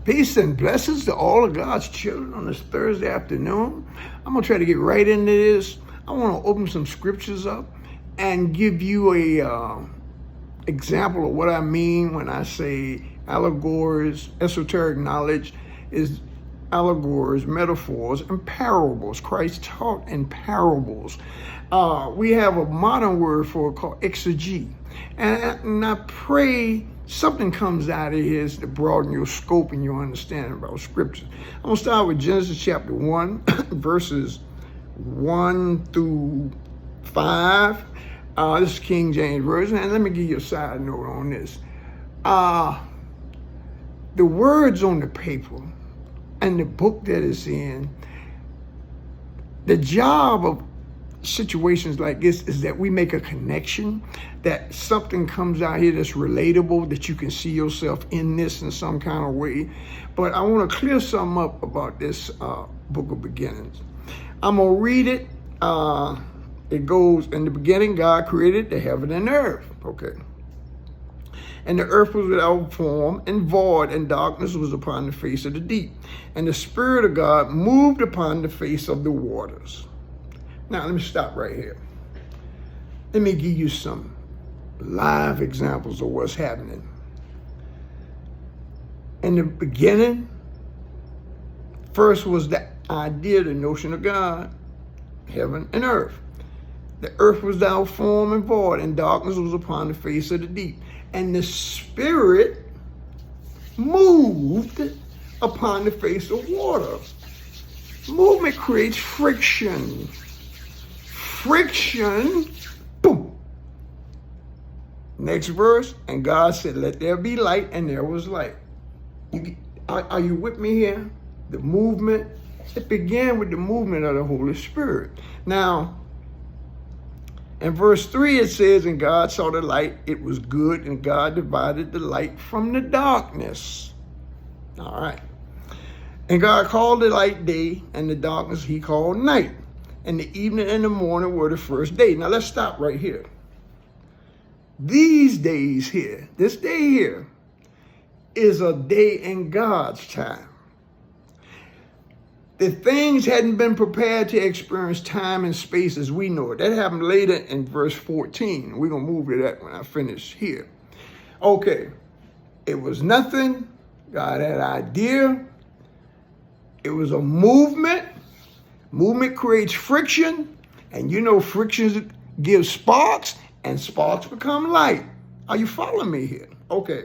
Peace and blessings to all of God's children on this Thursday afternoon. I'm going to try to get right into this. I want to open some scriptures up and give you a example of what I mean when I say allegories. Esoteric knowledge is allegories, metaphors, and parables. Christ taught in parables. We have a modern word for it called exegete. And I pray something comes out of here to broaden your scope and your understanding about scripture. I'm going to start with Genesis chapter 1, verses 1 through 5. This is King James Version. And let me give you a side note on this. The words on the paper and the book that it's in, the job of situations like this is that we make a connection, that something comes out here that's relatable, that you can see yourself in this in some kind of way. But I want to clear something up about this book of beginnings. I'm going to read it. It goes, in the beginning, God created the heaven and earth. Okay. And the earth was without form and void, and darkness was upon the face of the deep. And the Spirit of God moved upon the face of the waters. Now, let me stop right here. Let me give you some live examples of what's happening. In the beginning, first was the idea, the notion of God, heaven and earth. The earth was without form and void, and darkness was upon the face of the deep. And the Spirit moved upon the face of water. Movement creates friction. Friction, boom. Next verse, and God said, let there be light, and there was light. Are you with me here? The movement, it began with the movement of the Holy Spirit. Now, in verse 3, it says, and God saw the light, it was good, and God divided the light from the darkness. All right. And God called the light day, and the darkness he called night. And the evening and the morning were the first day. Now let's stop right here. These days here, this day here, is a day in God's time. The things hadn't been prepared to experience time and space as we know it. That happened later in verse 14. We're going to move to that when I finish here. Okay, it was nothing. God had an idea. It was a movement. Movement creates friction, and you know friction gives sparks, and sparks become light. Are you following me here? Okay.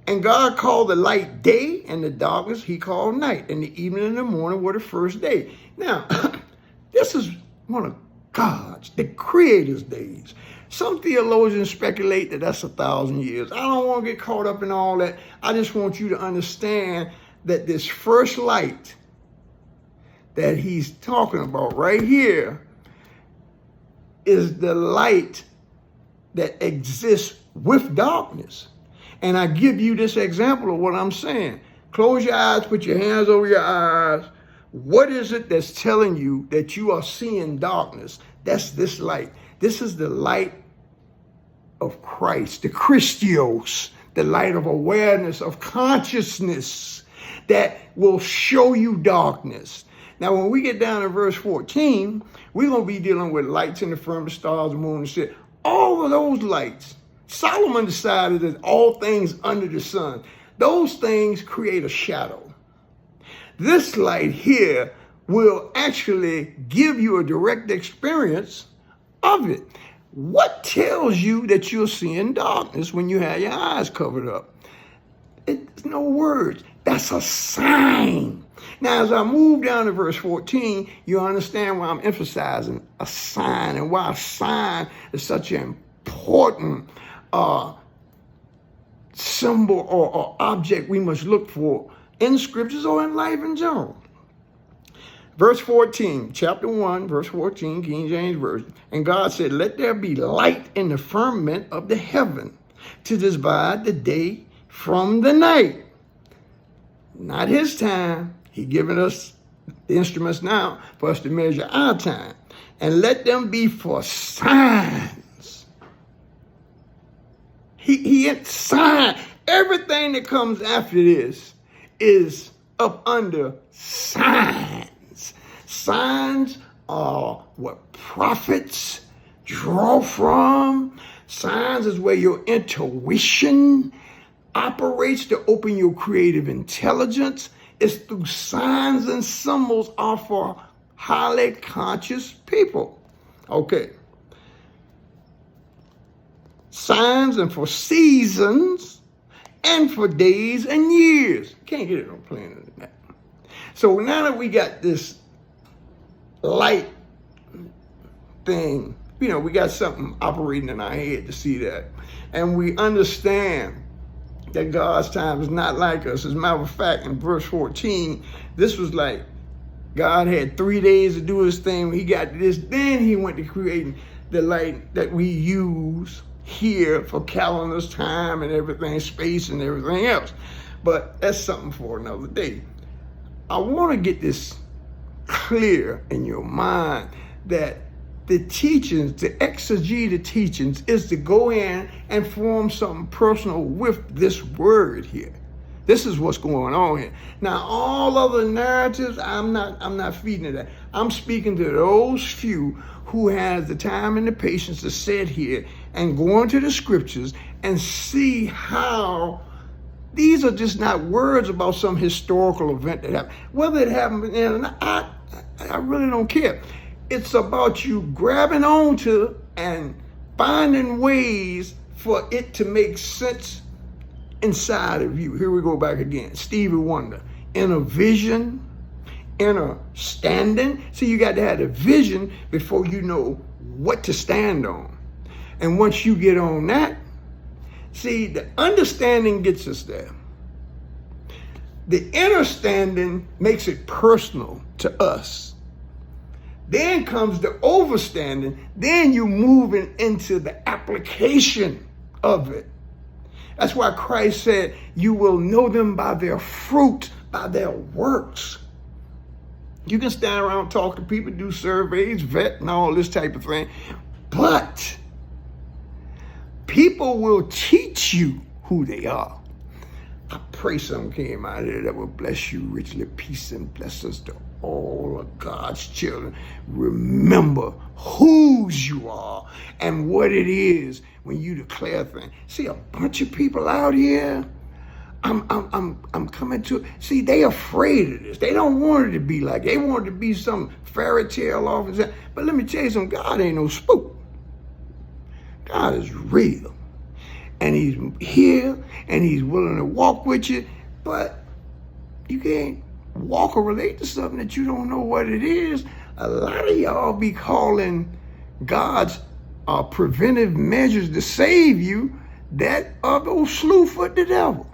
And God called the light day, and the darkness he called night, and the evening and the morning were the first day. Now, this is one of God's, the Creator's days. Some theologians speculate that that's 1,000 years. I don't want to get caught up in all that. I just want you to understand that this first light that he's talking about right here is the light that exists with darkness. And I give you this example of what I'm saying. Close your eyes, put your hands over your eyes. What is it that's telling you that you are seeing darkness? That's this light. This is the light of Christ, the Christos, the light of awareness, of consciousness that will show you darkness. Now, when we get down to verse 14, we're going to be dealing with lights in the firmament, stars, moon, and shit. All of those lights, Solomon decided that all things under the sun, those things create a shadow. This light here will actually give you a direct experience of it. What tells you that you're seeing darkness when you have your eyes covered up? It's no words. That's a sign. Now, as I move down to verse 14, you understand why I'm emphasizing a sign and why a sign is such an important symbol or object we must look for in scriptures or in life in general. Verse 14, chapter 1, verse 14, King James Version. And God said, let there be light in the firmament of the heaven to divide the day from the night. Not his time. He given us the instruments now for us to measure our time. And let them be for signs. He sign. Everything that comes after this is up under signs. Signs are what prophets draw from. Signs is where your intuition operates to open your creative intelligence. It's through signs and symbols are for highly conscious people. Okay. Signs and for seasons and for days and years. Can't get it no plainer than that. So now that we got this light thing, we got something operating in our head to see that. And we understand that God's time is not like us. As a matter of fact, in verse 14, this was like God had 3 days to do his thing. He got this, then he went to creating the light that we use here for calendars, time, and everything, space, and everything else. But that's something for another day. I want to get this clear in your mind that the teachings, the exegete teachings, is to go in and form something personal with this word here. This is what's going on here. Now, all other narratives, I'm not feeding that. I'm speaking to those few who has the time and the patience to sit here and go into the scriptures and see how these are just not words about some historical event that happened. Whether it happened or not, I really don't care. It's about you grabbing onto and finding ways for it to make sense inside of you. Here we go back again. Stevie Wonder. Inner vision, inner standing. See, you got to have a vision before you know what to stand on. And once you get on that, see, the understanding gets us there. The inner standing makes it personal to us. Then comes the overstanding. Then you're moving into the application of it. That's why Christ said, you will know them by their fruit, by their works. You can stand around, talk to people, do surveys, vet, and all this type of thing. But people will teach you who they are. I pray something came out of there that will bless you richly. Peace and blessings to all of God's children. Remember whose you are and what it is when you declare things. See, a bunch of people out here, I'm coming to, see, they afraid of this. They don't want it to be like, they want it to be some fairy tale off and say, but let me tell you something, God ain't no spook. God is real. And he's here and he's willing to walk with you, but you can't walk or relate to something that you don't know what it is. A lot of y'all be calling God's preventive measures to save you that are those slew foot the devil.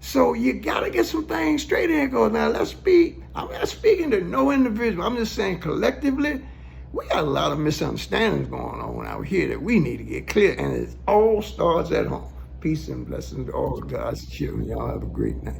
So you gotta get some things straight in. Because now let's speak. I'm not speaking to no individual. I'm just saying collectively, we got a lot of misunderstandings going on out here that we need to get clear, and it all starts at home. Peace and blessings to all of God's children. Y'all have a great night.